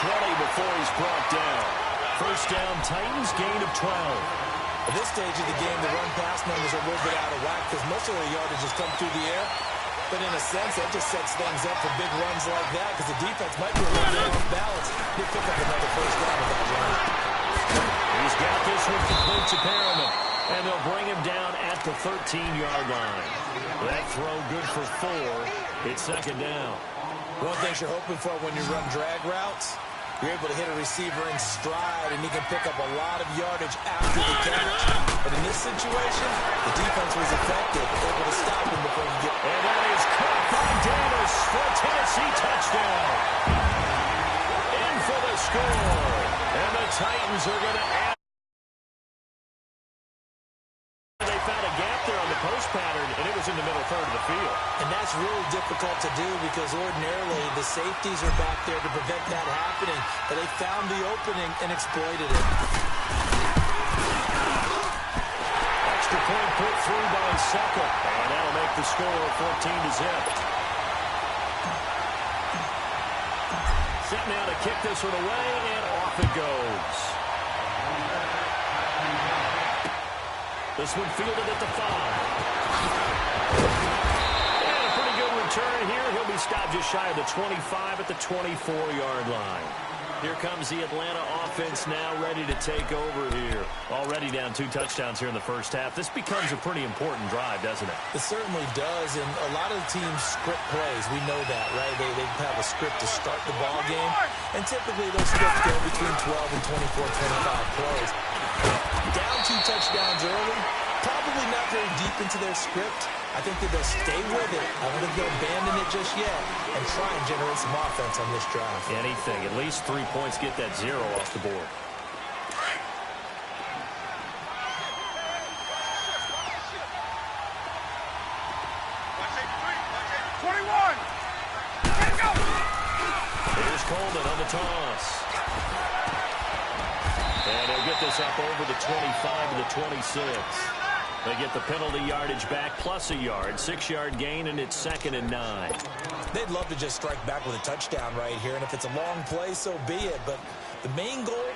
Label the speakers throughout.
Speaker 1: 20 before he's brought down. First down, Titans, gain of 12.
Speaker 2: At this stage of the game, the run-pass numbers are a little bit out of whack because most of the yardage has come through the air. But in a sense, that just sets things up for big runs like that because the defense might be a little bit off balance. He'll pick up another first down with that run.
Speaker 1: He's got this one complete to Perriman, and they'll bring him down at the 13-yard line. That throw good for 4. It's second down.
Speaker 2: One thing you're hoping for when you run drag routes, you're able to hit a receiver in stride, and he can pick up a lot of yardage after the catch. But in this situation, the defense was effective, able to stop him before he gets...
Speaker 1: And that is caught by Davis for a Tennessee touchdown. In for the score. And the Titans are going to add... They found a gap there on the post pattern, and it was in the middle third of the field.
Speaker 2: And that's really difficult to do because ordinarily the safeties are back there to prevent that happening. But they found the opening and exploited it.
Speaker 1: Extra point put through by Sucker. And that'll make the score 14-0. Set now to kick this one away, and off it goes. This one fielded at the 5. And a pretty good return here. He'll be stopped just shy of the 25 at the 24-yard line. Here comes the Atlanta offense now ready to take over here. Already down 2 touchdowns here in the first half. This becomes a pretty important drive, doesn't it?
Speaker 2: It certainly does, and a lot of the teams script plays. We know that, right? They have a script to start the ball game, and typically those scripts go between 12 and 24, 25 plays. Down 2 touchdowns early, probably not very deep into their script. I think that they'll stay with it. I don't think they'll abandon it just yet and try and generate some offense on this drive.
Speaker 1: Anything. At least 3 points, get that 0 off the board. Here's Coleman on the toss. And he'll get this up over the 25 to the 26. They get the penalty yardage back plus a yard. 6-yard gain, and it's 2nd and 9.
Speaker 2: They'd love to just strike back with a touchdown right here, and if it's a long play, so be it. But the main goal,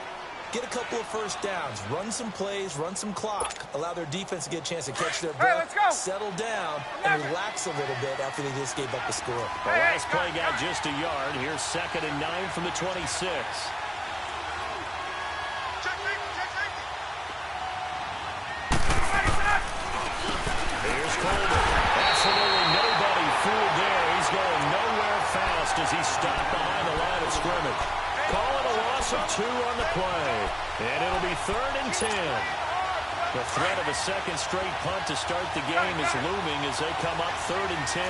Speaker 2: get a couple of first downs, run some plays, run some clock, allow their defense to get a chance to catch their breath, settle down, and relax a little bit after they just gave up the score.
Speaker 1: The last play got just a yard. Here's 2nd and 9 from the 26. Absolutely nobody fooled there. He's going nowhere fast as he's stopped behind the line of scrimmage. Call it a loss of 2 on the play. And it'll be 3rd and 10. The threat of a second straight punt to start the game is looming as they come up 3rd and 10.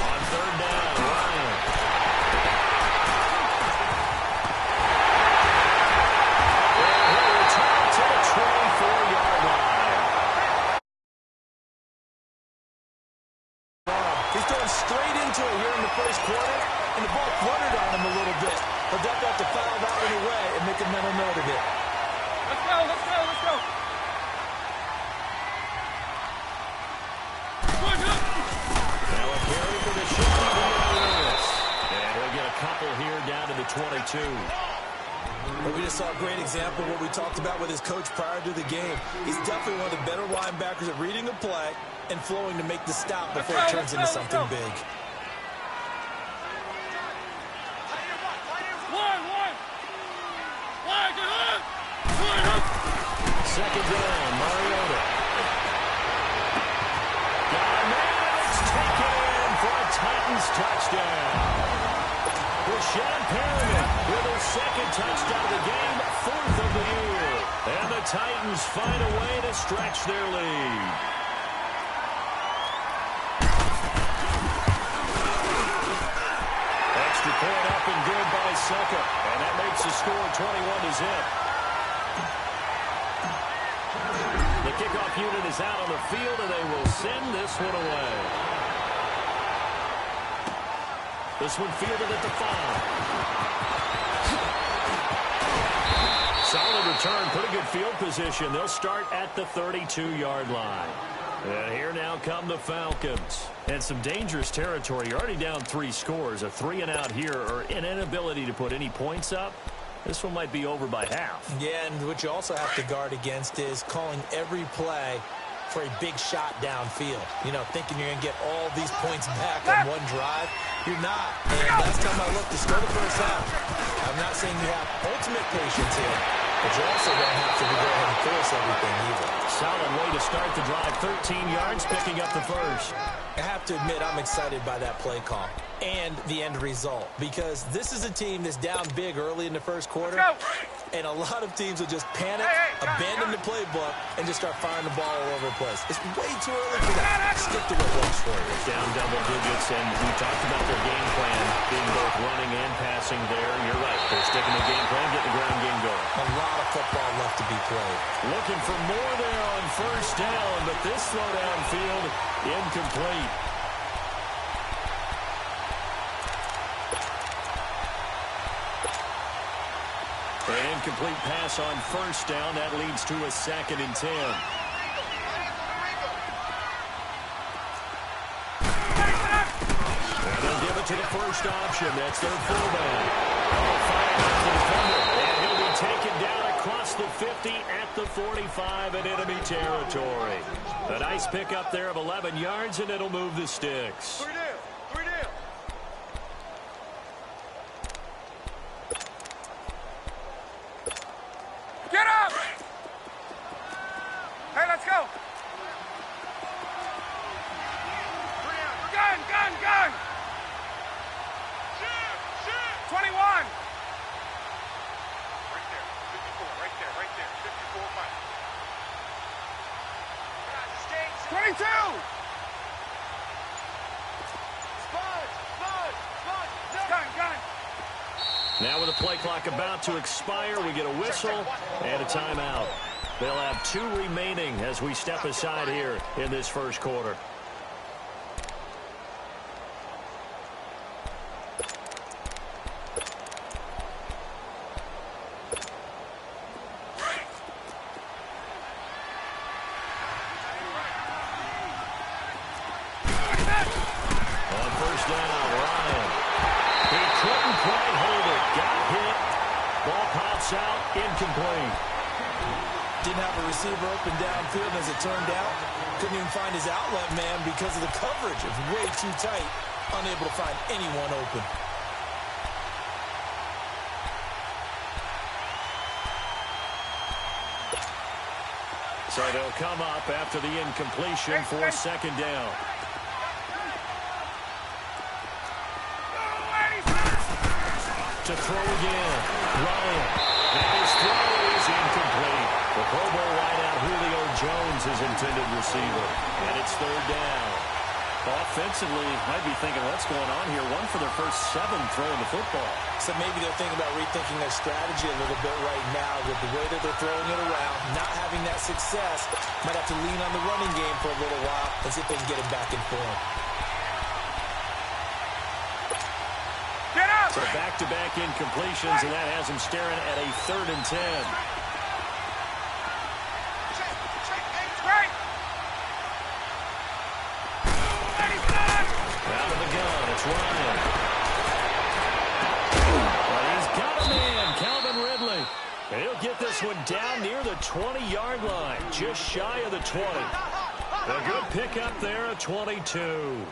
Speaker 1: On 3rd down, Ryan. To the 24-yard line.
Speaker 2: He's going straight into it here in the first quarter, and the ball fluttered on him a little bit. He'll definitely have to foul that one away and make a mental note of it.
Speaker 3: Let's go, let's go, let's go.
Speaker 1: Now a carry for the Lewis. And we'll get a couple here down to the 22.
Speaker 2: But we just saw a great example of what we talked about with his coach prior to the game. He's definitely one of the better linebackers at reading a play and flowing to make the stop before it turns into something big.
Speaker 1: Second down, Mariota. Got a man, it's taken in for a Titans touchdown. Rashawn Perriman with his 2nd touchdown of the game, 4th of the year. And the Titans find a way to stretch their lead. Extra point up and good by Sucker. And that makes the score 21-0. The kickoff unit is out on the field, and they will send this one away. This one fielded at the 5. Solid return, pretty good field position. They'll start at the 32-yard line. And here now come the Falcons. And some dangerous territory. You're already down 3 scores. A 3 and out here, or an inability to put any points up. This one might be over by half.
Speaker 2: Yeah, and what you also have to guard against is calling every play for a big shot downfield. You know, thinking you're going to get all these points back on one drive. You're not. And last time I looked, to start the first half, I'm not saying you have ultimate patience here, but you also don't have to go ahead and force everything either.
Speaker 1: Solid way to start the drive. 13 yards, picking up the first.
Speaker 2: I have to admit, I'm excited by that play call and the end result, because this is a team that's down big early in the first quarter, and a lot of teams will just panic, abandon the playbook, and just start firing the ball all over the place. It's way too early for that. Stick to what works for you.
Speaker 1: Down double digits, and we talked about their game plan being both running and passing there. You're right. They're sticking to the game plan, getting the ground game going.
Speaker 2: A lot of football left to be played.
Speaker 1: Looking for more there on first down, but this throw downfield, incomplete. An incomplete pass on first down. That leads to a 2nd and 10. And they'll give it to the first option. That's their fullback. And he'll be taken down across the 50 at the 45 in enemy territory. A nice pickup there of 11 yards, and it'll move the sticks.
Speaker 3: Get up! Hey, let's go! Gun, gun, gun! Shoot! 21! Right there, 54, Mike. 22! Gun!
Speaker 1: Now with the play clock about to expire, we get a whistle and a timeout. They'll have 2 remaining as we step aside here in this first quarter. On first down, Ryan. He couldn't quite hold it. Got hit. Ball pops out. Incomplete.
Speaker 2: Didn't have a receiver open downfield, as it turned out. Couldn't even find his outlet man because of the coverage. It was way too tight. Unable to find anyone open.
Speaker 1: So they'll come up after the incompletion for 2nd down. To throw again. Ryan. And his throw is incomplete. The Pro Bowl wideout Julio Jones is intended receiver. And it's 3rd down. Offensively, might be thinking, what's going on here? 1 for their first 7 throwing the football.
Speaker 2: So maybe they're thinking about rethinking their strategy a little bit right now with the way that they're throwing it around, not having that success. Might have to lean on the running game for a little while and see if they can get him back in form.
Speaker 1: So back-to-back incompletions, and that has him staring at a 3rd and 10. Out of the gun, it's Ryan. But he's got a man, Calvin Ridley. And he'll get this one down near the 20-yard line, just shy of the 20. A good pickup there at 22.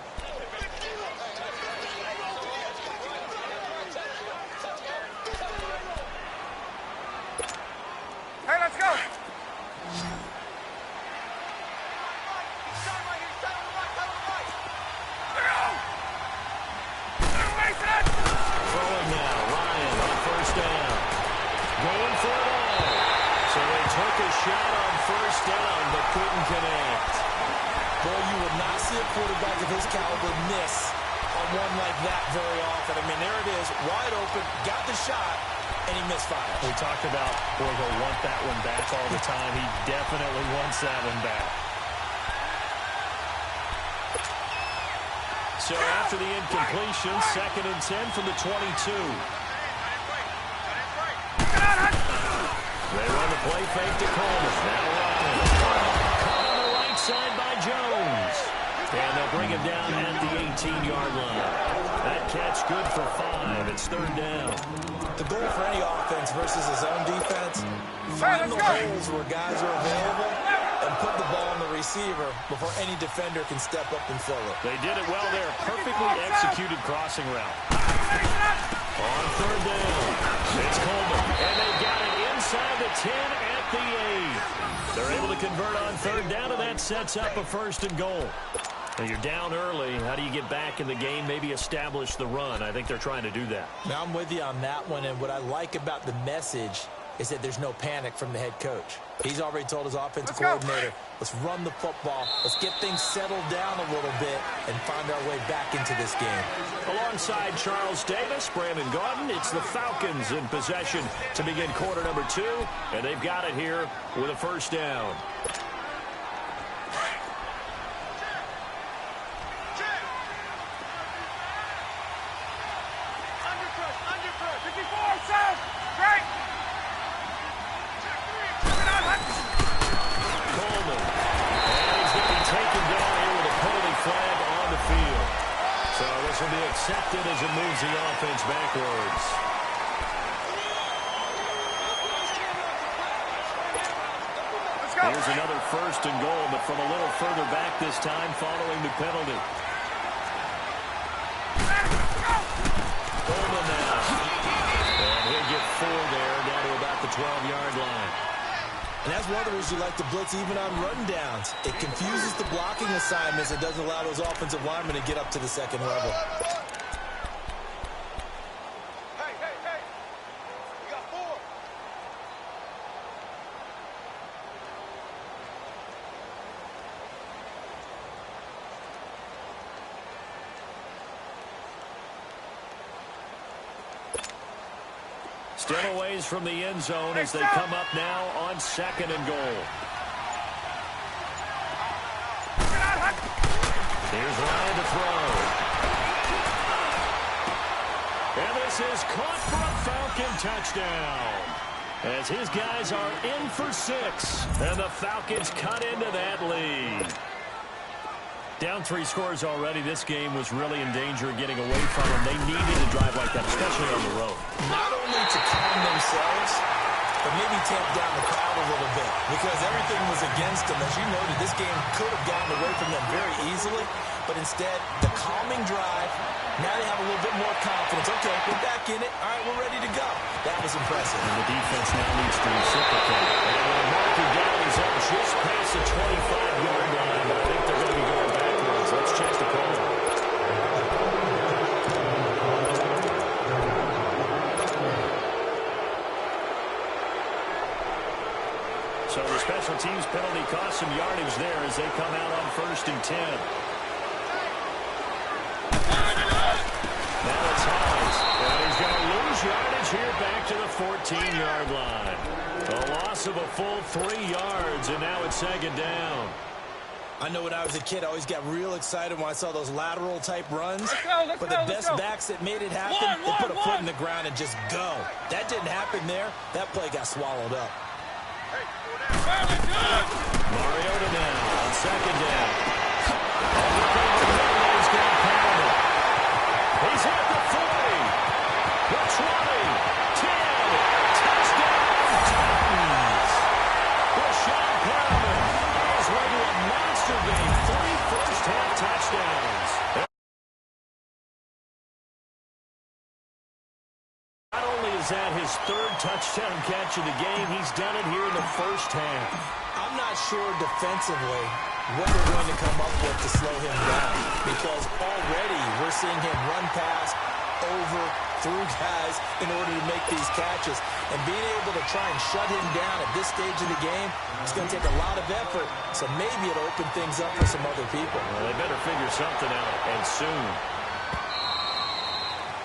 Speaker 1: Shot on first down, but couldn't connect.
Speaker 2: Boy, you will not see a quarterback of his caliber miss on one like that very often. I mean, there it is, wide open, got the shot, and he misfired.
Speaker 1: We talked about, boy, he'll want that one back all the time. He definitely wants that one back. So after the incompletion, 2nd and 10 from the 22. They run the play fake to Coleman. Now Ryan. Caught on the right side by Jones. him down at the 18-yard line. That catch good for 5. It's third down.
Speaker 2: The goal for any offense versus his own defense, find the holes where guys are available and put the ball on the receiver before any defender can step up and fill it.
Speaker 1: They did it well there. Perfectly executed crossing route. On third down, it's Coleman, and they've got it inside the 10 at the 8. They're able to convert on third down, and that sets up a first and goal. Now you're down early. How do you get back in the game, maybe establish the run? I think they're trying to do that.
Speaker 2: Now, I'm with you on that one, and what I like about the message is that there's no panic from the head coach. He's already told his offensive coordinator, let's run the football, let's get things settled down a little bit and find our way back into this game.
Speaker 1: Alongside Charles Davis, Brandon Gaudin, it's the Falcons in possession to begin quarter number 2, and they've got it here with a first down. Will be accepted as it moves the offense backwards. Here's another first and goal, but from a little further back this time following the penalty. Coleman now. And he'll get 4 there, down to about the 12-yard line.
Speaker 2: And that's one of the reasons you like to blitz even on rundowns. It confuses the blocking assignments. It doesn't allow those offensive linemen to get up to the second level.
Speaker 3: Hey, hey, hey. You got 4.
Speaker 1: Still a ways from the end zone as they come up now on second and goal. Here's Ryan to throw. And this is caught for a Falcon touchdown. As his guys are in for 6. And the Falcons cut into that lead. Down 3 scores already. This game was really in danger of getting away from them. They needed a drive like that, especially on the road.
Speaker 2: Not only to calm themselves, but maybe tamp down the crowd a little bit because everything was against them. As you noted, this game could have gotten away from them very easily, but instead, the calming drive, now they have a little bit more confidence. Okay, we're back in it. All right, we're ready to go. That was impressive.
Speaker 1: And the defense now needs to reciprocate. And when the marking down is up just past the 25-yard line, but I think they're going to be going backwards. Let's check the call. So the special teams penalty cost some yardage there as they come out on 1st and 10. Now it's Hines, and he's going to lose yardage here back to the 14-yard line. A loss of a full 3 yards, and now it's second down.
Speaker 2: I know when I was a kid, I always got real excited when I saw those lateral-type runs. But the best backs that made it happen, they put a foot in the ground and just go. That didn't happen there. That play got swallowed up.
Speaker 1: Mariota now on second down. He's at the 40, the 20, 10, touchdown Titans. Rashawn Perriman has led to a monster game, 3 first-half touchdowns. Not only is that his 3rd touchdown catch of the game, he's done it here in the first half.
Speaker 2: I'm not sure defensively what they're going to come up with to slow him down because already we're seeing him run past, over, through guys in order to make these catches. And being able to try and shut him down at this stage of the game, it's going to take a lot of effort. So maybe it'll open things up for some other people.
Speaker 1: Well, they better figure something out, and soon.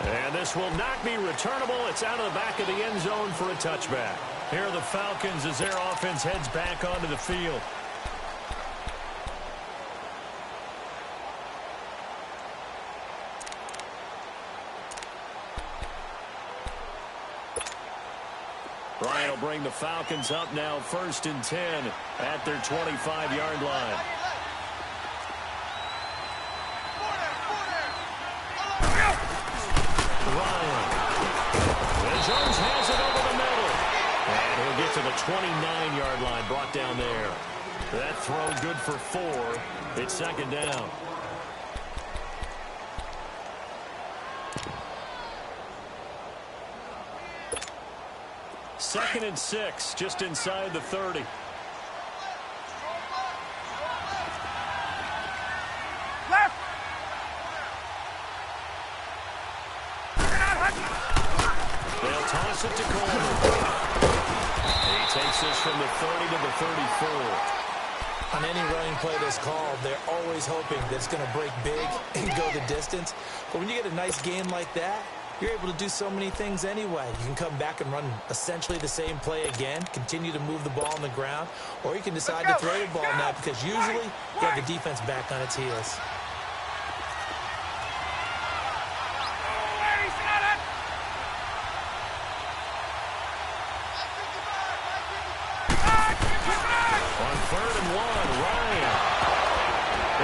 Speaker 1: And this will not be returnable. It's out of the back of the end zone for a touchback. Here are the Falcons as their offense heads back onto the field. Bryant will bring the Falcons up now 1st and 10 at their 25-yard line. Ryan. And Jones has it over the middle. And he'll get to the 29-yard line, brought down there. That throw good for 4. It's second down. Second and 6, just inside the 30.
Speaker 3: Left.
Speaker 1: They'll toss it to Coleman. He takes this from the 30 to the 34.
Speaker 2: On any running play that's called, they're always hoping that it's going to break big and go the distance. But when you get a nice gain like that, you're able to do so many things anyway. You can come back and run essentially the same play again, continue to move the ball on the ground, or you can decide to throw the ball now because usually you have the defense back on its heels.
Speaker 1: On 3rd and 1, Ryan.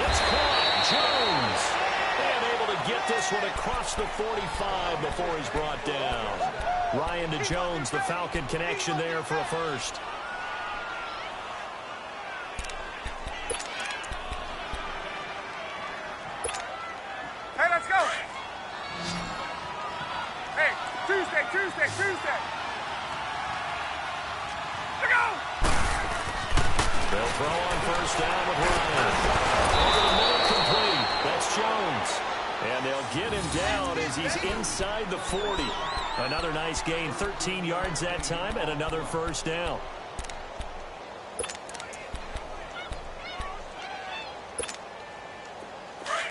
Speaker 1: It's caught. Jones. And able to get this one across the 45 before he's brought down. Ryan to Jones, the Falcon connection there for a first.
Speaker 3: Hey, let's go. Hey, Tuesday. Let's go.
Speaker 1: They'll throw on first down with Ryan. Over the middle, complete. That's Jones. And they'll get him down as he's inside the 40. Another nice gain, 13 yards that time, and another first down.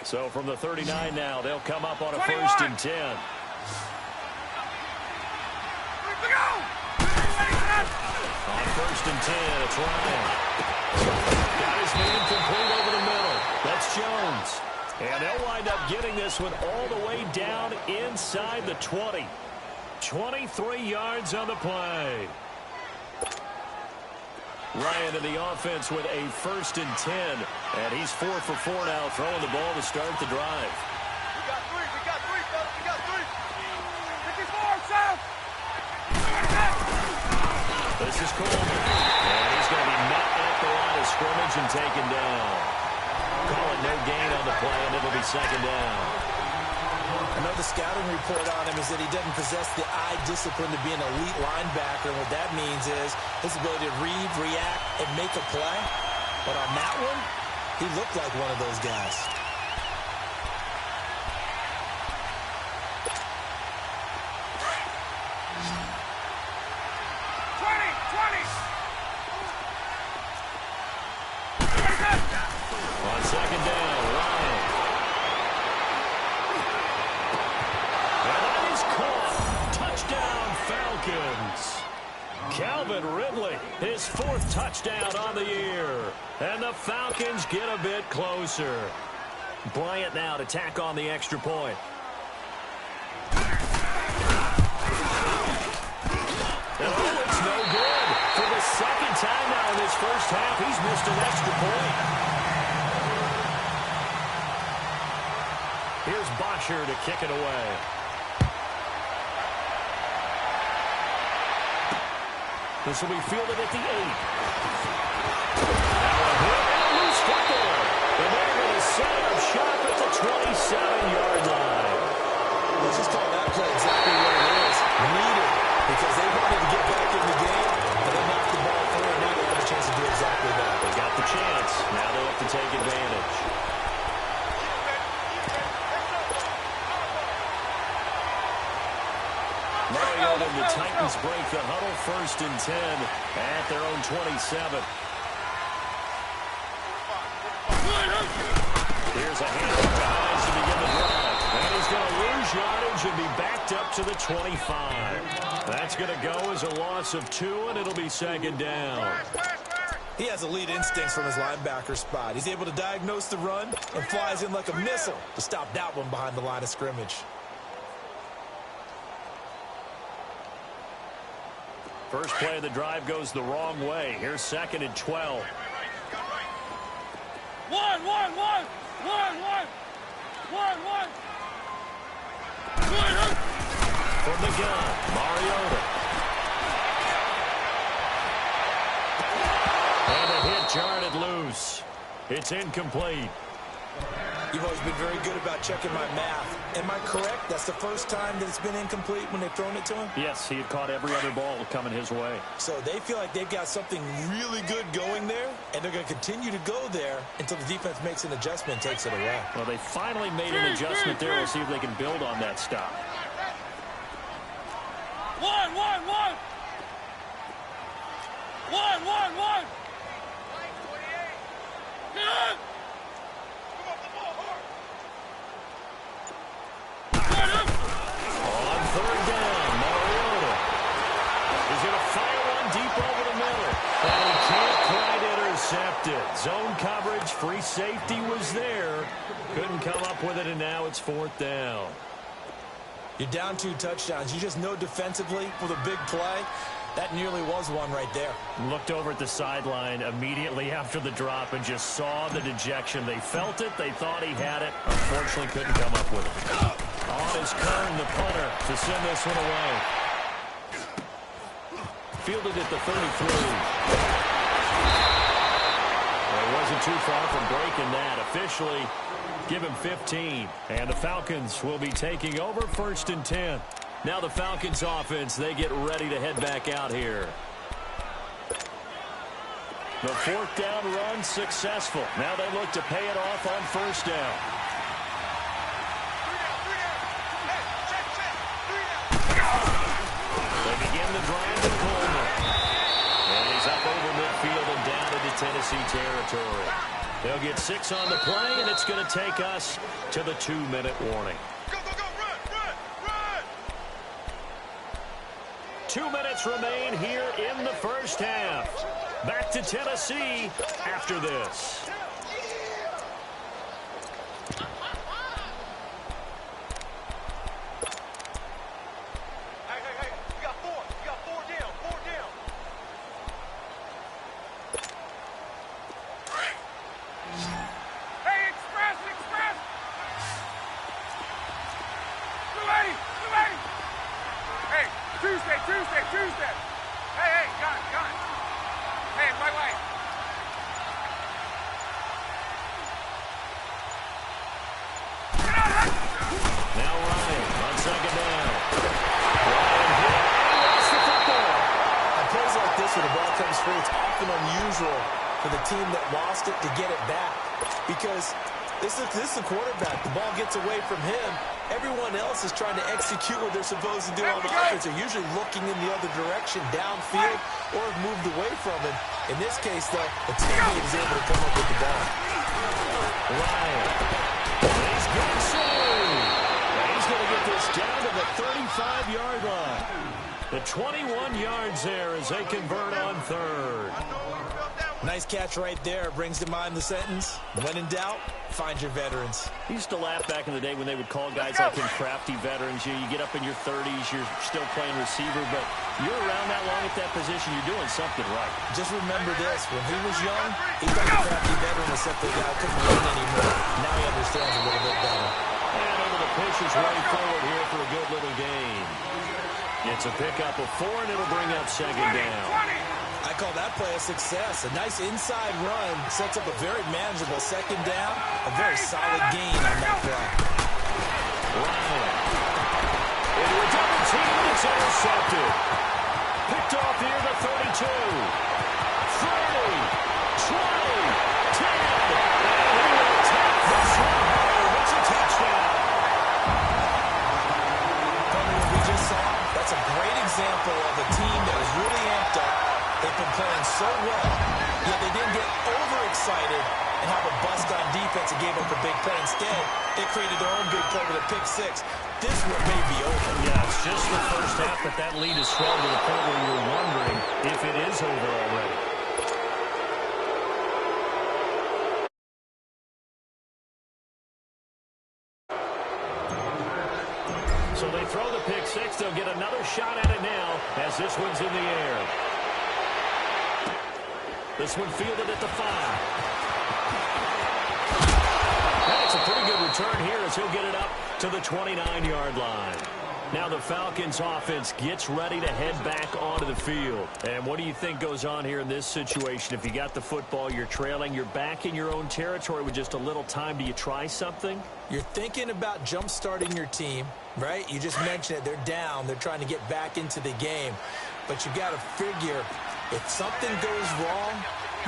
Speaker 1: So from the 39 now, they'll come up on a
Speaker 3: 21.
Speaker 1: first and 10.
Speaker 3: Let's go.
Speaker 1: On first and 10, it's Ryan. Got his man complete over the middle. That's Jones. And they'll wind up getting this one all the way down inside the 20. 23 yards on the play. Ryan in the offense with a first and 10. And he's 4 for 4 now, throwing the ball to start the drive.
Speaker 3: We got three, fellas. We got 3. 54, south.
Speaker 1: This is Coleman. And he's going to be met at the line of scrimmage and taken down. Call it no gain on the play, and it'll be second down.
Speaker 2: I know the scouting report on him is that he doesn't possess the eye discipline to be an elite linebacker. And what that means is his ability to read, react, and make a play. But on that one, he looked like one of those guys.
Speaker 1: On second down, Ryan. And that is caught. Touchdown, Falcons. Calvin Ridley, his 4th touchdown on the year. And the Falcons get a bit closer. Bryant now to tack on the extra point. And oh, it's no good. For the second time now in this first half, he's missed an extra point. Here's Bocher to kick it away. This will be fielded at the 8. Now a loose football. And they're going to set up shop at the 27-yard line.
Speaker 2: Let's just call that play exactly what it is. Needed. Because they wanted to get back in the game, and they knocked the ball through, and now they have a chance to do exactly that.
Speaker 1: They got the chance. Now they have to take advantage. Mariota and the Titans break the huddle, first and 10 at their own 27. Here's a handoff to Hines to begin the drive. And he's going to lose yardage and be backed up to the 25. That's going to go as a loss of 2, and it'll be second down.
Speaker 2: He has elite instincts from his linebacker spot. He's able to diagnose the run and flies in like a missile to stop that one behind the line of scrimmage.
Speaker 1: First play of the drive goes the wrong way. Here's second and 12.
Speaker 3: One. Good.
Speaker 1: from the gun, Mariota. And a hit jarred it loose. It's incomplete.
Speaker 2: You've always been very good about checking my math. Am I correct? That's the first time that it's been incomplete when they've thrown it to him?
Speaker 1: Yes, he had caught every other ball coming his way.
Speaker 2: So they feel like they've got something really good going there, and they're going to continue to go there until the defense makes an adjustment and takes it away.
Speaker 1: Well, they finally made an adjustment there. We'll see if they can build on that stop.
Speaker 3: One. Good.
Speaker 1: On third down, Mariota is going to fire one deep over the middle. And he can't quite intercept it. Zone coverage, free safety was there. Couldn't come up with it, and now it's fourth down.
Speaker 2: You're down 2 touchdowns. You just know defensively with a big play, that nearly was one right there.
Speaker 1: Looked over at the sideline immediately after the drop and just saw the dejection. They felt it. They thought he had it. Unfortunately, couldn't come up with it. On is Kern, the punter, to send this one away. Fielded at the 33. Well, he wasn't too far from breaking that. Officially, give him 15. And the Falcons will be taking over 1st and 10. Now the Falcons offense, they get ready to head back out here. The 4th down run successful. Now they look to pay it off on 1st down. They begin the drive to Coleman. And he's up over midfield and down into Tennessee territory. They'll get 6 on the play, and it's going to take us to the 2-minute warning. 2 minutes remain here in the first half. Back to Tennessee after this.
Speaker 3: Hey, you got 4. You got 4 down. 4 down. Hey, express. 280. Hey, Tuesday. Hey, gun. Hey, wait.
Speaker 1: Now Ryan on 2nd down. Ryan hit and lost the football.
Speaker 2: On plays like this where the ball comes free, it's often unusual for the team that lost it to get it back. Because this is the quarterback. The ball gets away from him. Everyone else is trying to execute what they're supposed to do on offense. They're usually looking in the other direction, downfield, or have moved away from it. In this case, though, the teammate is able to come up with the ball.
Speaker 1: Ryan. He's going to save. And he's going to get this down to the 35-yard line. The 21 yards there as they convert on 3rd.
Speaker 2: Nice catch right there. Brings to mind the sentence, when in doubt, find your veterans.
Speaker 1: He used to laugh back in the day when they would call guys like him crafty veterans. You get up in your 30s, you're still playing receiver, but you're around that long at that position, you're doing something right.
Speaker 2: Just remember this, when he was young, he thought a crafty veteran was something that couldn't run anymore. Now he understands a little bit better.
Speaker 1: And over the pushes way forward here for a good little gain. It's a pickup of 4, and it'll bring up 2nd down.
Speaker 2: I call that play a success. A nice inside run sets up a very manageable 2nd down. A very solid gain on that play.
Speaker 1: Ryan. Into a double team. It's intercepted. Picked off near the 32. 30. 20. 10. And he will take this one home. It's a touchdown.
Speaker 2: From what we just saw, that's a great example of a team that was really amped up. They've been playing so well, yet they didn't get overexcited and have a bust on defense and gave up a big play. Instead, they created their own big play with a pick 6. This one may be over.
Speaker 1: Yeah, it's just the first half, but that lead is swelled to the point where you're wondering if it is over already. So they throw the pick 6. They'll get another shot at it now as this one's in the air. This one fielded at the 5. That's a pretty good return here as he'll get it up to the 29-yard line. Now the Falcons offense gets ready to head back onto the field. And what do you think goes on here in this situation? If you got the football, you're trailing, you're back in your own territory with just a little time. Do you try something?
Speaker 2: You're thinking about jump-starting your team, right? You just mentioned it. They're down. They're trying to get back into the game. But you got to figure if something goes wrong,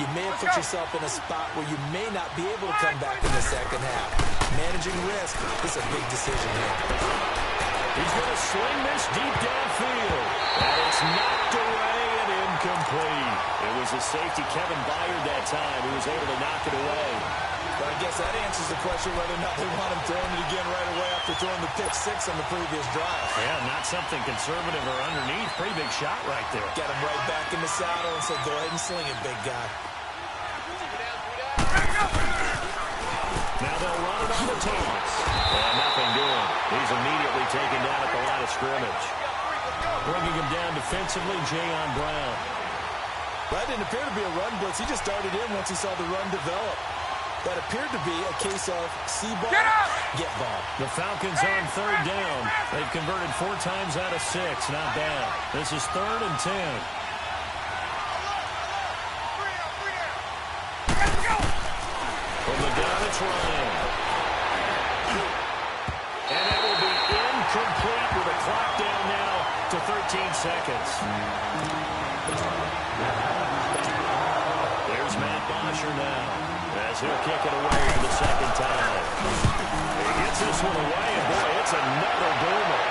Speaker 2: you may have put yourself in a spot where you may not be able to come back in the second half. Managing risk is a big decision here.
Speaker 1: He's going to sling this deep downfield. And it's knocked away and incomplete. It was a safety, Kevin Byard, that time, who was able to knock it away.
Speaker 2: But I guess that answers the question whether or not they want him throwing it again right away after throwing the pick six on the previous drive.
Speaker 1: Yeah, not something conservative or underneath. Pretty big shot right there.
Speaker 2: Got him right back in the saddle and said, go ahead and sling it, big guy.
Speaker 1: Now they'll run it on to Thomas. And nothing doing. He's immediately taken down at the line of scrimmage. Bringing him down defensively, Jayon Brown.
Speaker 2: That didn't appear to be a run blitz. He just darted in once he saw the run develop. That appeared to be a case of see ball, get ball.
Speaker 1: The Falcons on third down. They've converted 4 times out of 6. Not bad. This is 3rd and 10. From the gun, it's Ryan. And it will be incomplete with a clock down now to 13 seconds. There's Matt Bosher now as he'll kick it away for the second time. He gets this one away, and boy, it's another boomer.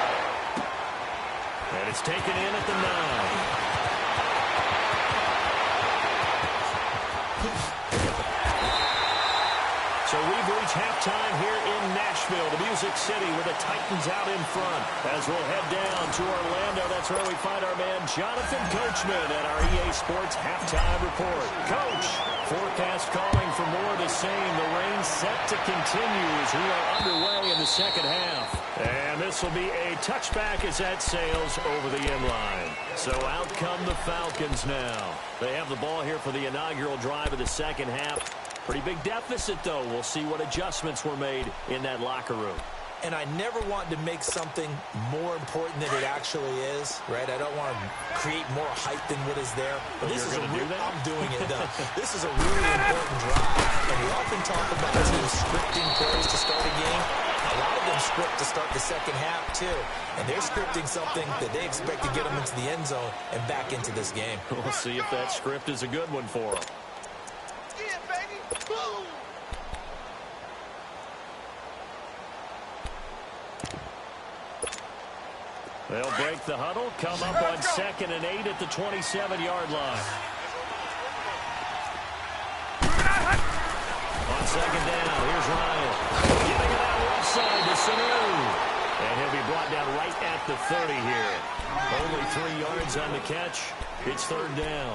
Speaker 1: And it's taken in at the 9. So we've reached halftime here in Nashville, the Music City, with the Titans out in front. As we'll head down to Orlando, that's where we find our man Jonathan Coachman at our EA Sports Halftime Report. Coach, forecast calling for more of the same. The rain set to continue as we are underway in the second half. And this will be a touchback as that sails over the end line. So out come the Falcons now. They have the ball here for the inaugural drive of the second half. Pretty big deficit, though. We'll see what adjustments were made in that locker room.
Speaker 2: And I never want to make something more important than it actually is, right? I don't want to create more hype than what is there. But this is a real, I'm doing it, though. This is a really important drive. And we often talk about teams scripting plays to start a game. A lot of them script to start the second half, too. And they're scripting something that they expect to get them into the end zone and back into this game.
Speaker 1: We'll see if that script is a good one for them. They'll break the huddle, come up on 2nd and 8 at the 27-yard line. On 2nd down, here's Ryan. Giving it out left side to Sanu. And he'll be brought down right at the 30 here. Only 3 yards on the catch. It's 3rd down.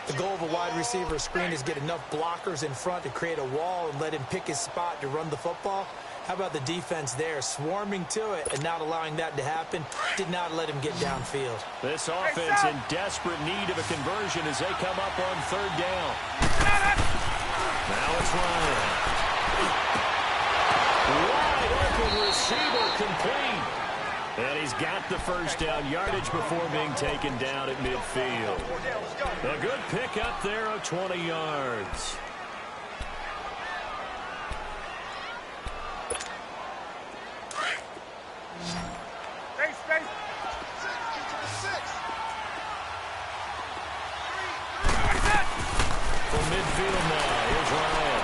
Speaker 2: The goal of a wide receiver screen is get enough blockers in front to create a wall and let him pick his spot to run the football. How about the defense there, swarming to it and not allowing that to happen? Did not let him get downfield.
Speaker 1: This offense in desperate need of a conversion as they come up on 3rd down. Now it's Ryan. Wide open receiver complete. And he's got the first down yardage before being taken down at midfield. A good pickup there of 20 yards. From midfield now, here's Ryan.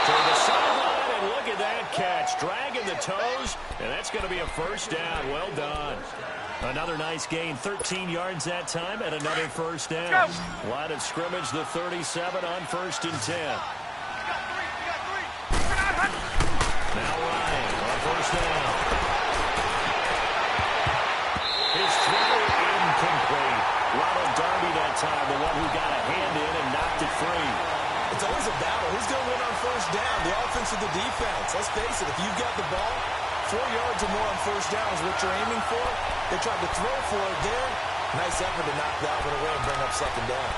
Speaker 1: To the sideline, and look at that catch. Dragging the toes, and that's going to be a first down. Well done. Another nice gain, 13 yards that time, and another first down. Line of scrimmage, the 37 on 1st and 10. Now Ryan on 1st down. His throw incomplete. Ronald Darby that time, the one who got a hand in and knocked it free.
Speaker 2: It's always a battle. Who's going to win on 1st down? The offense or the defense? Let's face it, if you've got the ball, 4 yards or more on 1st down is what you're aiming for. They tried to throw for it there. Nice effort to knock that one away and bring up 2nd down.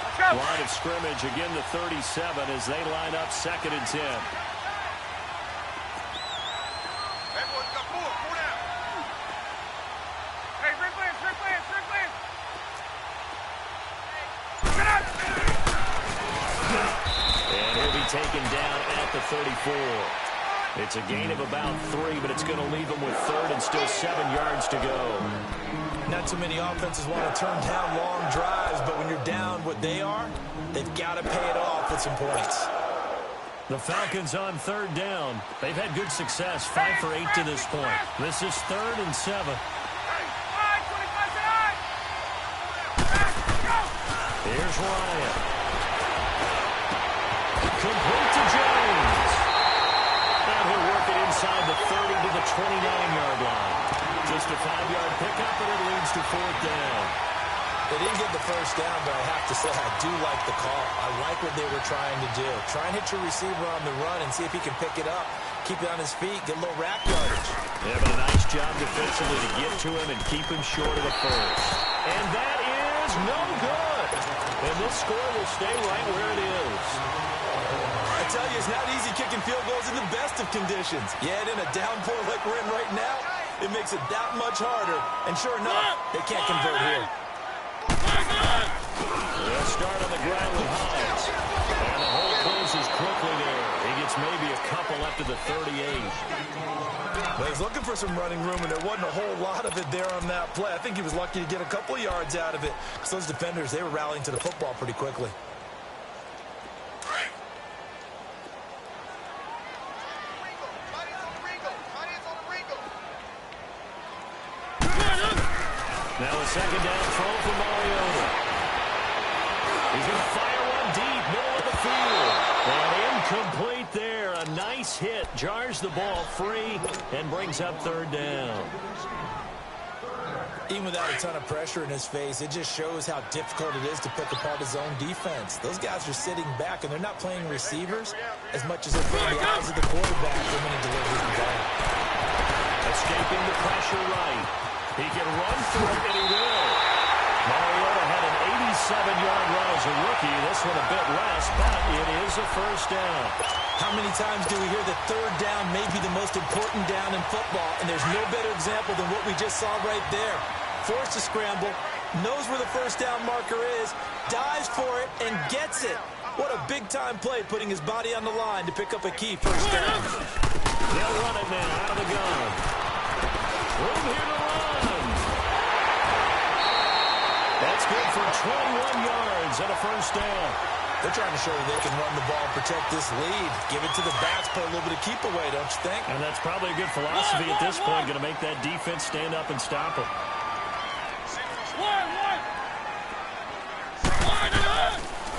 Speaker 3: Let's go!
Speaker 1: Line of scrimmage, again the 37 as they line up 2nd and 10. And he'll be taken down at the 34. It's a gain of about 3, but it's going to leave him with 3rd and still 7 yards to go.
Speaker 2: Not too many offenses want to turn down long drives, but when you're down what they are, they've got to pay it off with some points.
Speaker 1: The Falcons on 3rd down. They've had good success, 5 for 8 to this point. This is 3rd and 7. Here's Ryan. Complete to Jones. And he'll work it inside the 30 to the 29-yard line. Just a 5-yard pickup, and it leads to 4th down.
Speaker 2: They didn't get the first down, but I have to say I do like the call. I like what they were trying to do. Try and hit your receiver on the run and see if he can pick it up. Keep it on his feet, get a little rack yardage.
Speaker 1: Yeah, but a nice job defensively to get to him and keep him short of the first. And that is no good. And this score will stay right where it is.
Speaker 2: I tell you, it's not easy kicking field goals in the best of conditions. Yet in a downpour like we're in right now, it makes it that much harder. And sure enough, they can't convert here.
Speaker 1: They'll start on the ground with Hines. And the hole closes quickly there. He gets maybe a couple up to the 38.
Speaker 2: Well, he's looking for some running room, and there wasn't a whole lot of it there on that play. I think he was lucky to get a couple of yards out of it, because those defenders, they were rallying to the football pretty quickly.
Speaker 1: Now a 2nd down throw for Mariota. He's going to fire one deep, middle of the field. And incomplete there. A nice hit. Jars the ball free and brings up 3rd down.
Speaker 2: Even without a ton of pressure in his face, it just shows how difficult it is to pick apart his own defense. Those guys are sitting back, and they're not playing receivers as much as they're playing the eyes of the quarterback when he delivers the ball.
Speaker 1: Escaping the pressure right. He can run through it, and he will. Mariota had an 87-yard run as a rookie. This one a bit less, but it is a 1st down.
Speaker 2: How many times do we hear that 3rd down may be the most important down in football, and there's no better example than what we just saw right there. Forced to scramble, knows where the 1st down marker is, dives for it, and gets it. What a big-time play, putting his body on the line to pick up a key 1st down.
Speaker 1: They'll run it now out of the gun. Room here to run. That's good for 21 yards and a 1st down.
Speaker 2: They're trying to show that they can run the ball and protect this lead. Give it to the backs, put a little bit of keep away, don't you think?
Speaker 1: And that's probably a good philosophy at this point. Going to make that defense stand up and stop them.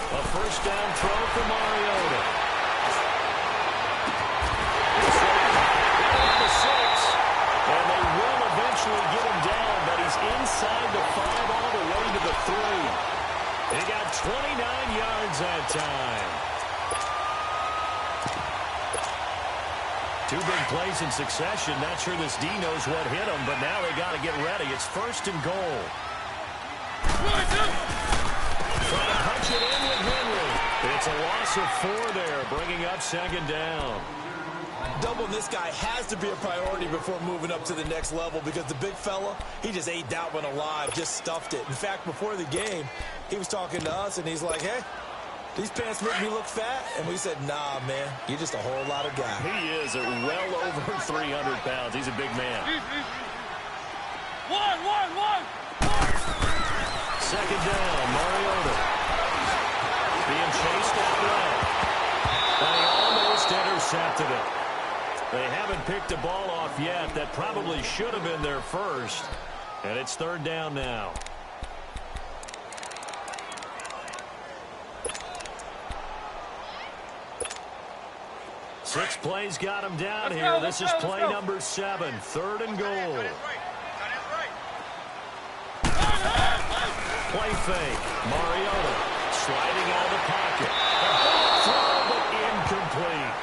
Speaker 1: A 1st down throw for Mariota. It's right to 6. And they will eventually get him down, but he's inside the 5 all the way to the 3. He got 29 yards that time. 2 big plays in succession. Not sure this D knows what hit him, but now they got to get ready. It's 1st and goal. Trying to punch it in with Henry. It's a loss of 4 there, bringing up 2nd down.
Speaker 2: Doubling this guy has to be a priority before moving up to the next level, because the big fella, he just ate that one alive, just stuffed it. In fact, before the game, he was talking to us, and he's like, hey, these pants make me look fat? And we said, nah, man, you're just a whole lot of guy.
Speaker 1: He is at well over 300 pounds. He's a big man.
Speaker 3: One.
Speaker 1: 2nd down, Mariota. Being chased out right. And he almost intercepted it. They haven't picked the ball off yet. That probably should have been their first. And it's 3rd down now. Six plays got him down here. This is play number 7. 3rd and goal. Play fake. Mariota sliding out of the pocket. Throw, but incomplete.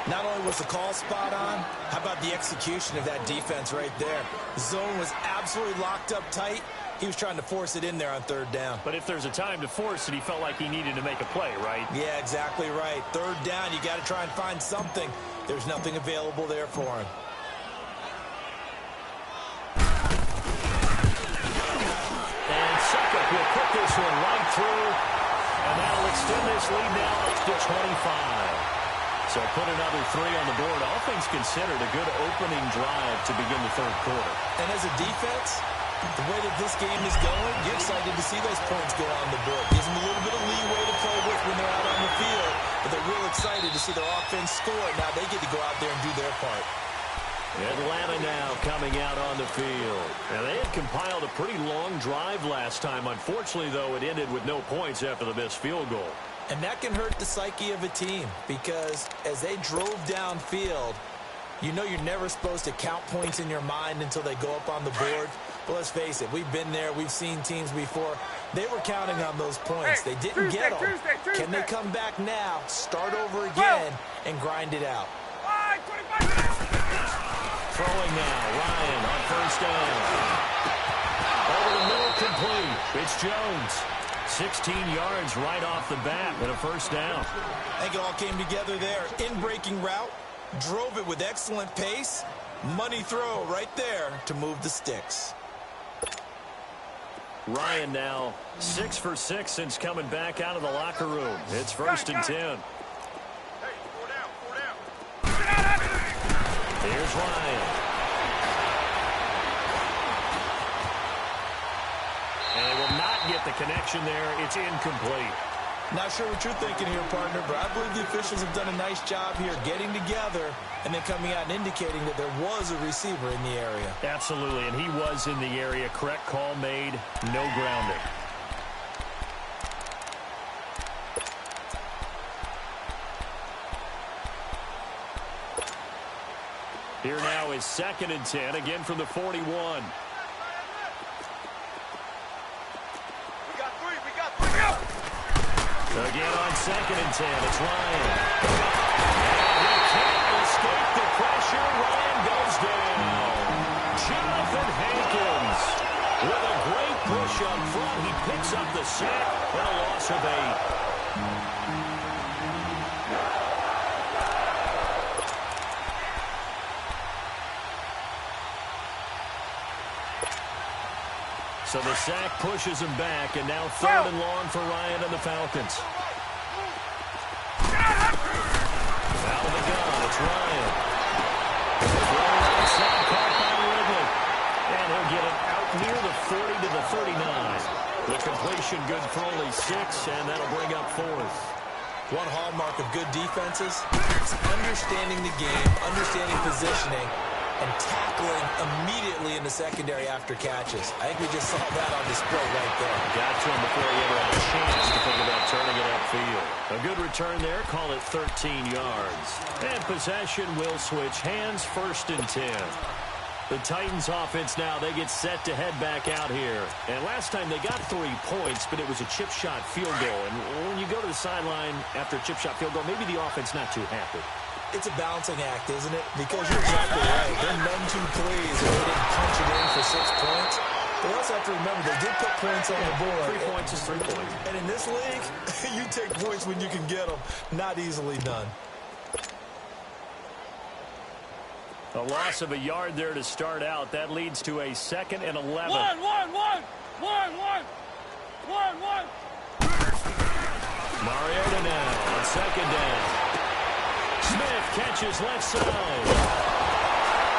Speaker 2: Not only was the call spot on, how about the execution of that defense right there? The zone was absolutely locked up tight. He was trying to force it in there on third down.
Speaker 1: But if there's a time to force it, he felt like he needed to make a play, right?
Speaker 2: Yeah, exactly right. Third down, you got to try and find something. There's nothing available there for him.
Speaker 1: And Suckup will put this one right through. And that'll extend this lead now up to 25. So put another 3 on the board. All things considered, a good opening drive to begin the third quarter.
Speaker 2: And as a defense, the way that this game is going, you're excited to see those points go on the board. Gives them a little bit of leeway to play with when they're out on the field. But they're real excited to see their offense score. Now they get to go out there and do their part.
Speaker 1: Atlanta now coming out on the field. And they had compiled a pretty long drive last time. Unfortunately, though, it ended with no points after the missed field goal.
Speaker 2: And that can hurt the psyche of a team because as they drove downfield, you know you're never supposed to count points in your mind until they go up on the board. But let's face it, we've been there. We've seen teams before. They were counting on those points. They didn't get them. Can they come back now, start over again, and grind it out?
Speaker 1: Throwing now, Ryan on first down. Over the middle, complete. It's Jones. 16 yards right off the bat and a first down.
Speaker 2: I think it all came together there. In-breaking route, drove it with excellent pace. Money throw right there to move the sticks.
Speaker 1: Ryan now 6 for 6 since coming back out of the locker room. It's first and 10.
Speaker 3: Hey, 4 down.
Speaker 1: Here's Ryan. And they will not get the connection there. It's incomplete.
Speaker 2: Not sure what you're thinking here, partner, but I believe the officials have done a nice job here getting together and then coming out and indicating that there was a receiver in the area.
Speaker 1: Absolutely, and he was in the area. Correct call made. No grounding. Here now is second and 10, again from the 41. Again on second and 10, it's Ryan. And he can't escape the pressure. Ryan goes down. Jonathan Hankins with a great push up front. He picks up the sack and a loss of 8. So the sack pushes him back, and now third and long for Ryan and the Falcons. Out of the gun, it's Ryan. Thrown outside, caught by Ridley. And he'll get it out near the 40 to the 39. The completion good for only 6, and that'll bring up fourth.
Speaker 2: One hallmark of good defenses is understanding the game, understanding positioning, and tackling immediately in the secondary after catches. I think we just saw that on display right there.
Speaker 1: Got to him before he ever had a chance to think about turning it upfield. A good return there, call it 13 yards. And possession will switch hands, first and 10. The Titans offense now, they get set to head back out here. And last time they got 3 points, but it was a chip shot field goal. And when you go to the sideline after a chip shot field goal, maybe the offense not too happy.
Speaker 2: It's a balancing act, isn't it? Because you're exactly right. They're none too pleased if they didn't punch it in for 6 points. But also have to remember, they did put points on the board.
Speaker 1: 3 points is 3 points.
Speaker 2: And in this league, you take points when you can get them. Not easily done.
Speaker 1: A loss of a yard there to start out. That leads to a 2nd and 11.
Speaker 3: One.
Speaker 1: Mariota now on second down. Smith catches left side.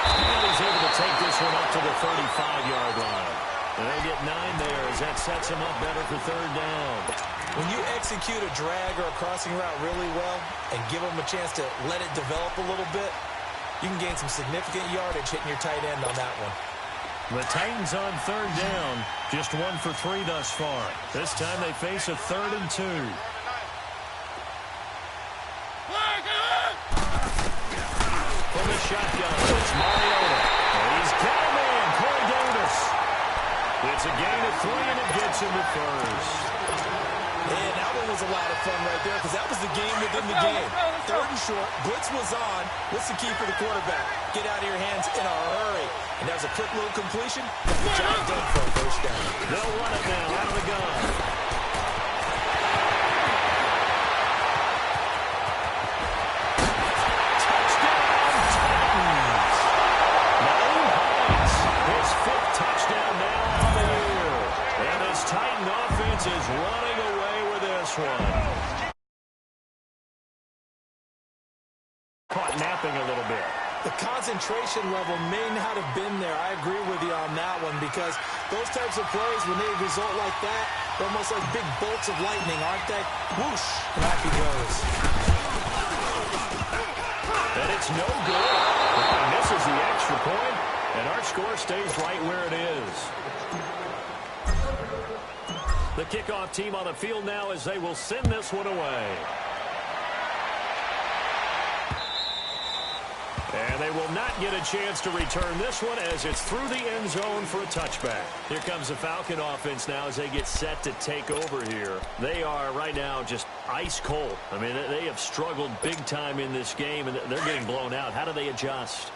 Speaker 1: And he's able to take this one up to the 35-yard line. And they'll get 9 there as that sets him up better for third down.
Speaker 2: When you execute a drag or a crossing route really well and give them a chance to let it develop a little bit, you can gain some significant yardage hitting your tight end on that one.
Speaker 1: The Titans on third down. Just 1 for 3 thus far. This time they face a 3rd and 2. From the shotgun, it's Mariota. And he's got a man, Corey Davis. It's a gain of 3, and it gets him to first.
Speaker 2: And that one was a lot of fun right there because that was the game within the game. Third and short, blitz was on. What's the key for the quarterback? Get out of your hands in a hurry. And there's a quick little completion. The job done for a first down.
Speaker 1: They'll run it now out of the gun. Titan offense is running away with this one. Caught napping a little bit.
Speaker 2: The concentration level may not have been there. I agree with you on that one because those types of plays, when they result like that, they're almost like big bolts of lightning, aren't they? Whoosh, back he goes.
Speaker 1: And it's no good. He misses the extra point, and our score stays right where it is. The kickoff team on the field now as they will send this one away. And they will not get a chance to return this one as it's through the end zone for a touchback. Here comes the Falcon offense now as they get set to take over here. They are right now just ice cold. I mean, they have struggled big time in this game, and they're getting blown out. How do they adjust?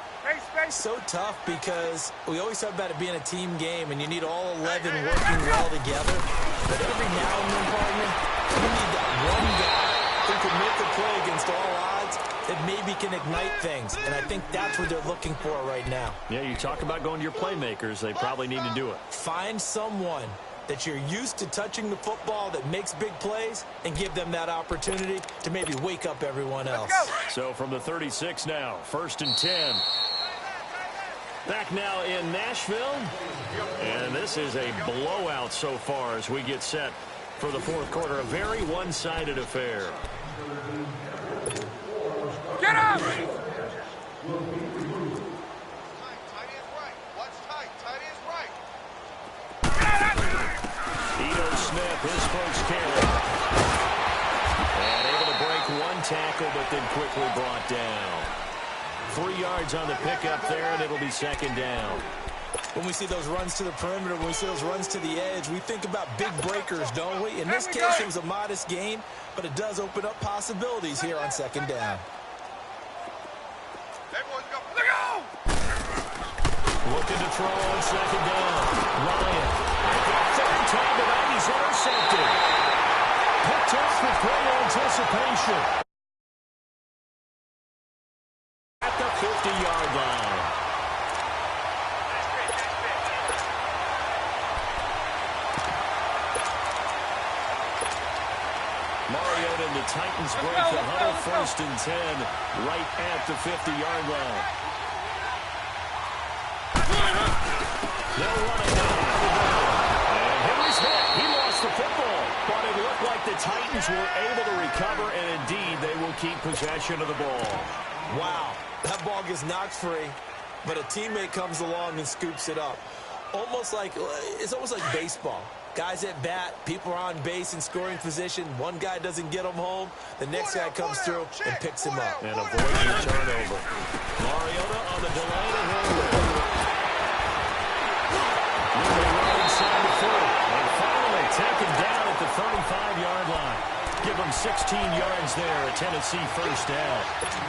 Speaker 2: So tough because we always talk about it being a team game, and you need all 11 working well together. But every now and then, partner, you need that one guy who can make a play against all odds that maybe can ignite things. And I think that's what they're looking for right now.
Speaker 1: Yeah, you talk about going to your playmakers. They probably need to do it.
Speaker 2: Find someone that you're used to touching the football that makes big plays and give them that opportunity to maybe wake up everyone else.
Speaker 1: So from the 36 now, 1st and 10. Back now in Nashville, and this is a blowout so far as we get set for the fourth quarter. A very one-sided affair.
Speaker 3: Get up!
Speaker 1: Smith, his first carry. And able to break one tackle, but then quickly brought down. 3 yards on the pickup there, and it'll be 2nd down.
Speaker 2: When we see those runs to the perimeter, when we see those runs to the edge, we think about big breakers, don't we? In this case, it was a modest gain, but it does open up possibilities here on 2nd down.
Speaker 1: Looking to throw on 2nd down. Ryan. Third time tonight, he's intercepted. Picked off with great anticipation. At the 50-yard line. Mariota and the Titans break the huddle. 1st and 10 right at the 50-yard line. They'll run it down. And Henry's hit. He lost the football. But it looked like the Titans were able to recover, and indeed they will keep possession of the ball.
Speaker 2: Wow. That ball gets knocked free, but a teammate comes along and scoops it up. It's almost like baseball. Guys at bat, people are on base in scoring position. One guy doesn't get him home. The next guy comes through and picks him up.
Speaker 1: And avoiding the turnover. Mariota on the delay to him. Inside the 40. And finally taken down at the 35-yard line. Give them 16 yards there, a Tennessee first down.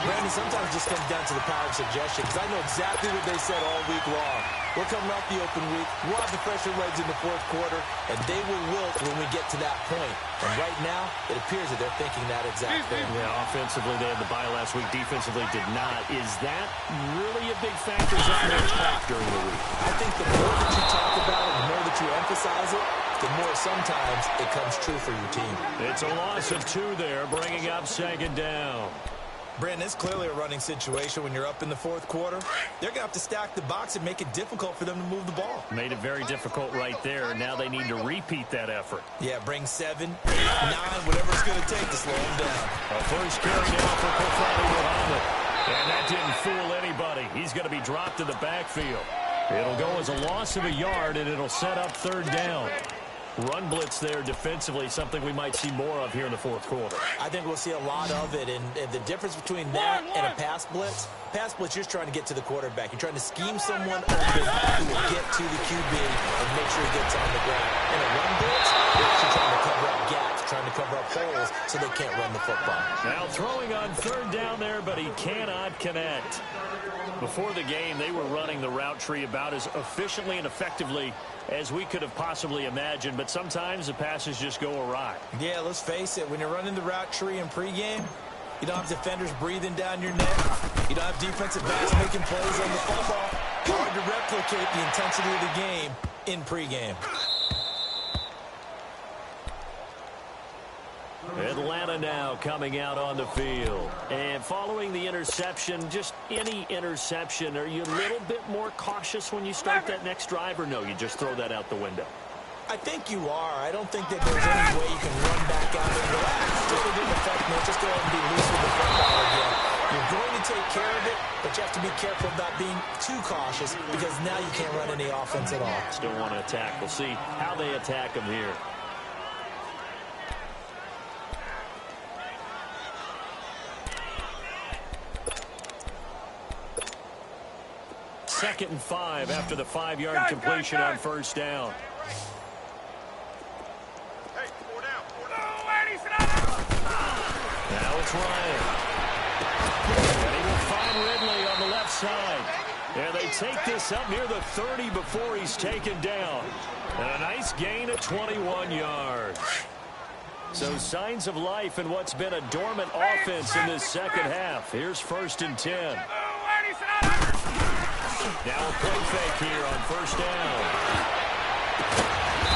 Speaker 2: Brandon, sometimes it just comes down to the power of suggestion, because I know exactly what they said all week long. We're coming off the open week. We'll have the fresher legs in the fourth quarter, and they will wilt when we get to that point. And right now, it appears that they're thinking that exact thing.
Speaker 1: Yeah, offensively, they had the bye last week. Defensively, did not. Is that really a big factor on their attack during the week?
Speaker 2: I think the more that you talk about it, the more that you emphasize it, the more sometimes it comes true for your team.
Speaker 1: It's a loss of 2 there, bringing up 2nd down.
Speaker 2: Brandon, it's clearly a running situation when you're up in the fourth quarter. They're going to have to stack the box and make it difficult for them to move the ball.
Speaker 1: Made it very difficult right there. Now they need to repeat that effort.
Speaker 2: Yeah, bring 7, 8, 9, whatever it's going to take to slow them down.
Speaker 1: A first carry now for Kofani Muhammad. And that didn't fool anybody. He's going to be dropped in the backfield. It'll go as a loss of a yard, and it'll set up 3rd down. Run blitz there defensively, something we might see more of here in the fourth quarter.
Speaker 2: I think we'll see a lot of it, and the difference between that and a pass blitz, you're just trying to get to the quarterback. You're trying to scheme someone open who will get to the QB and make sure he gets on the ground. In a run blitz, you're actually trying to cover up gaps trying to cover up holes so they can't run the football.
Speaker 1: Now throwing on third down there, but he cannot connect. Before the game, they were running the route tree about as efficiently and effectively as we could have possibly imagined, but sometimes the passes just go awry.
Speaker 2: Yeah, let's face it, when you're running the route tree in pregame, you don't have defenders breathing down your neck. You don't have defensive backs making plays on the football. Hard to replicate the intensity of the game in pregame.
Speaker 1: Atlanta now coming out on the field. And following the interception, just any interception, are you a little bit more cautious when you start that next drive, or no, you just throw that out the window?
Speaker 2: I think you are. I don't think that there's any way you can run back out and relax. Just it didn't affect me. Just go ahead and be loose with the football again. You're going to take care of it, but you have to be careful about being too cautious because now you can't run any offense at all.
Speaker 1: Still want to attack. We'll see how they attack them here. Second and 5 after the 5-yard completion on first down.
Speaker 3: Hey, 4 down.
Speaker 1: Now it's Ryan. And he will find Ridley on the left side. And they take this up near the 30 before he's taken down. And a nice gain of 21 yards. So signs of life in what's been a dormant offense in this second half. Here's 1st and 10. Now a play fake here on first down.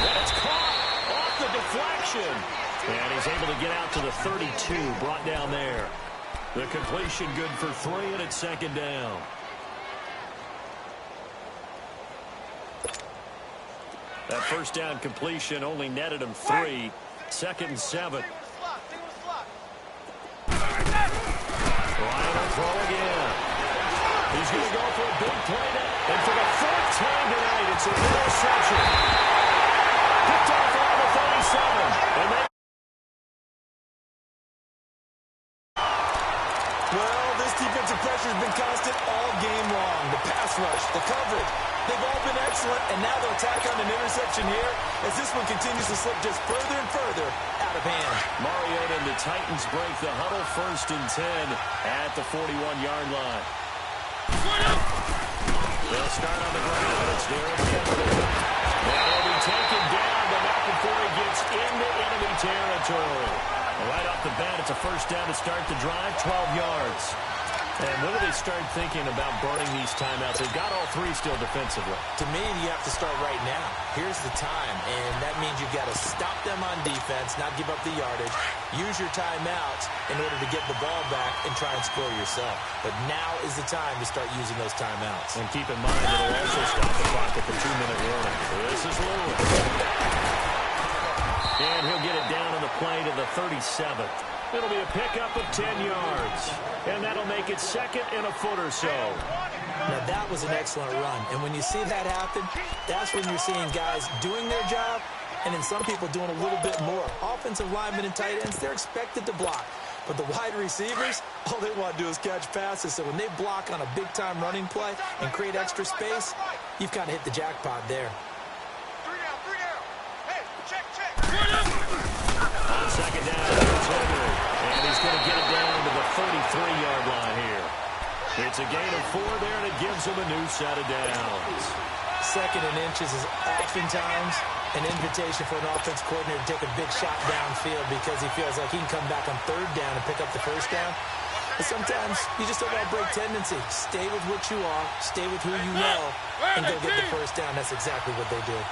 Speaker 1: That's caught off the deflection. And he's able to get out to the 32, brought down there. The completion good for 3, and it's 2nd down. That first down completion only netted him 3. 2nd and 7. Ryan will throw again. He's going to go for a big play now. And for the 4th time tonight, it's an interception. Picked off on the 37. And they...
Speaker 2: Well, this defensive pressure has been constant all game long. The pass rush, the coverage, they've all been excellent, and now they'll tack on an interception here as this one continues to slip just further and further out of hand.
Speaker 1: Mariota and the Titans break the huddle, 1st and 10 at the 41-yard line. They'll start on the ground. It's Derek Henry. And he'll be taken down, but not before he gets into enemy territory. Right off the bat, it's a first down to start the drive, 12 yards. And when do they start thinking about burning these timeouts? They've got all 3 still defensively.
Speaker 2: To me, you have to start right now. Here's the time, and that means you've got to stop them on defense, not give up the yardage. Use your timeouts in order to get the ball back and try and score yourself. But now is the time to start using those timeouts.
Speaker 1: And keep in mind, it'll also stop the clock at the 2-minute warning. This is Lewis. And he'll get it down on the play to the 37th. It'll be a pickup of 10 yards. And that'll make it 2nd and a foot or so.
Speaker 2: Now, that was an excellent run. And when you see that happen, that's when you're seeing guys doing their job and then some people doing a little bit more. Offensive linemen and tight ends, they're expected to block. But the wide receivers, all they want to do is catch passes. So when they block on a big-time running play and create extra space, you've kind of hit the jackpot there.
Speaker 3: 3 down. Hey, check.
Speaker 1: On 2nd down, it's Henry. And he's going to get it down to the 33-yard line here. It's a gain of 4 there, and it gives him a new set of downs.
Speaker 2: 2nd and inches is oftentimes an invitation for an offense coordinator to take a big shot downfield because he feels like he can come back on 3rd down and pick up the 1st down. But sometimes you just don't want to break tendency. Stay with what you are, stay with who you know, and go get the 1st down. That's exactly what they did.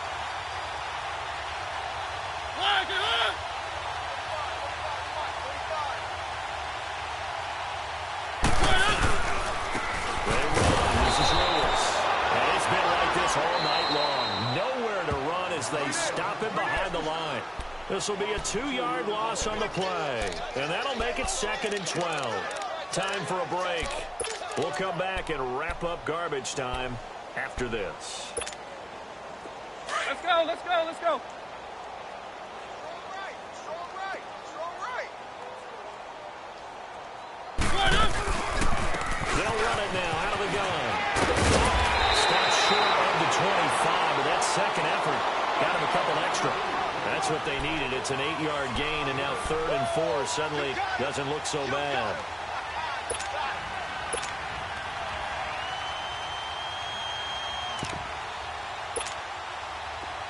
Speaker 1: All night long. Nowhere to run as they stop him behind the line. This will be a 2-yard loss on the play. And that'll make it 2nd and 12. Time for a break. We'll come back and wrap up garbage time after this.
Speaker 3: Let's go.
Speaker 1: They'll run it now out of the gun. Stopped short of the 25, but that second effort got him a couple extra. That's That's what they needed. It's an 8-yard gain, and now 3rd and 4 suddenly doesn't look so bad.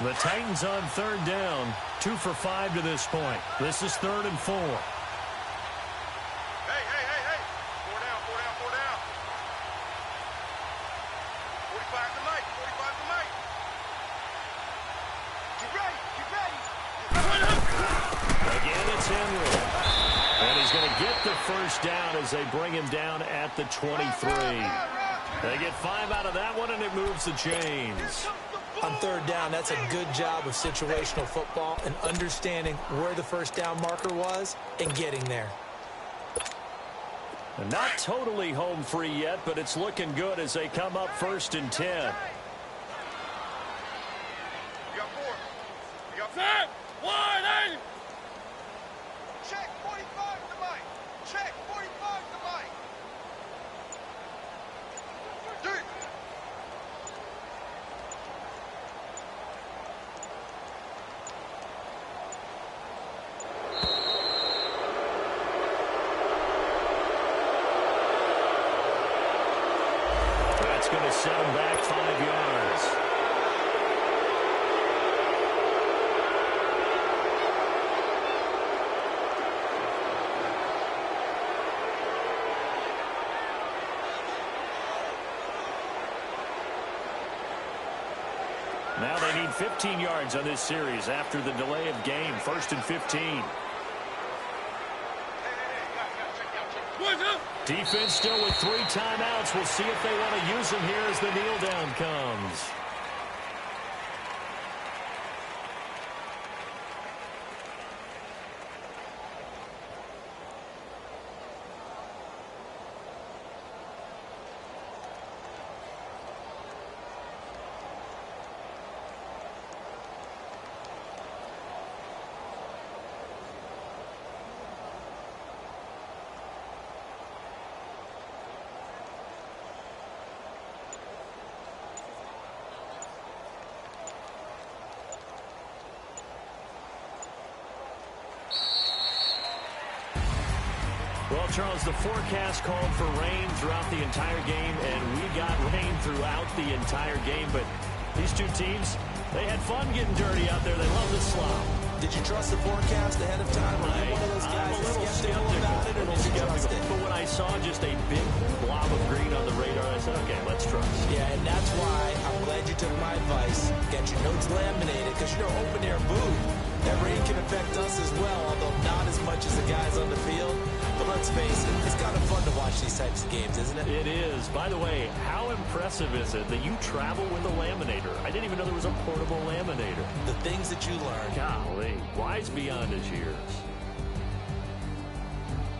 Speaker 1: The Titans on 3rd down, 2 for 5 to this point. This is 3rd and 4.
Speaker 3: Hey. 4 down. 45 to Mike. Get ready.
Speaker 1: Again, it's Henry. And he's going to get the first down as they bring him down at the 23. They get 5 out of that one, and it moves the chains.
Speaker 2: On 3rd down, that's a good job of situational football and understanding where the first down marker was and getting there.
Speaker 1: And not totally home free yet, but it's looking good as they come up 1st and 10.
Speaker 3: You got 4. You got 5. 180. Check 45 to Mike. Check 45 to Mike. Dude.
Speaker 1: That's going to set him back 5 yards. Now they need 15 yards on this series after the delay of game. 1st and 15. Defense still with 3 timeouts. We'll see if they want to use them here as the kneel down comes. Well, Charles, the forecast called for rain throughout the entire game, and we got rain throughout the entire game. But these two teams, they had fun getting dirty out there. They love to slop.
Speaker 2: Did you trust the forecast ahead of time? Were you one of those guys
Speaker 1: I'm a little
Speaker 2: skeptical about it, or did you trust it?
Speaker 1: But when I saw just a big blob of green on the radar, I said, okay, let's trust.
Speaker 2: Yeah, and that's why I'm glad you took my advice. Get your notes laminated, because you know open-air booth, that rain can affect us as well, although not as much as the guys on the field. But let's face it, it's kind of fun to watch these types of games, isn't it?
Speaker 1: It is. By the way, how impressive is it that you travel with a laminator? I didn't even know there was a portable laminator.
Speaker 2: The things that you learn.
Speaker 1: Golly, wise beyond his years.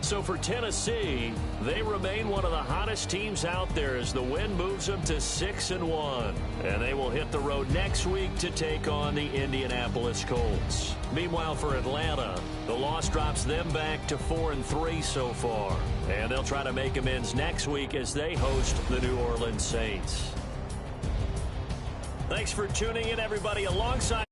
Speaker 1: So for Tennessee, they remain one of the hottest teams out there as the win moves them to 6-1. And they will hit the road next week to take on the Indianapolis Colts. Meanwhile, for Atlanta, the loss drops them back to 4-3 so far. And they'll try to make amends next week as they host the New Orleans Saints. Thanks for tuning in, everybody. Alongside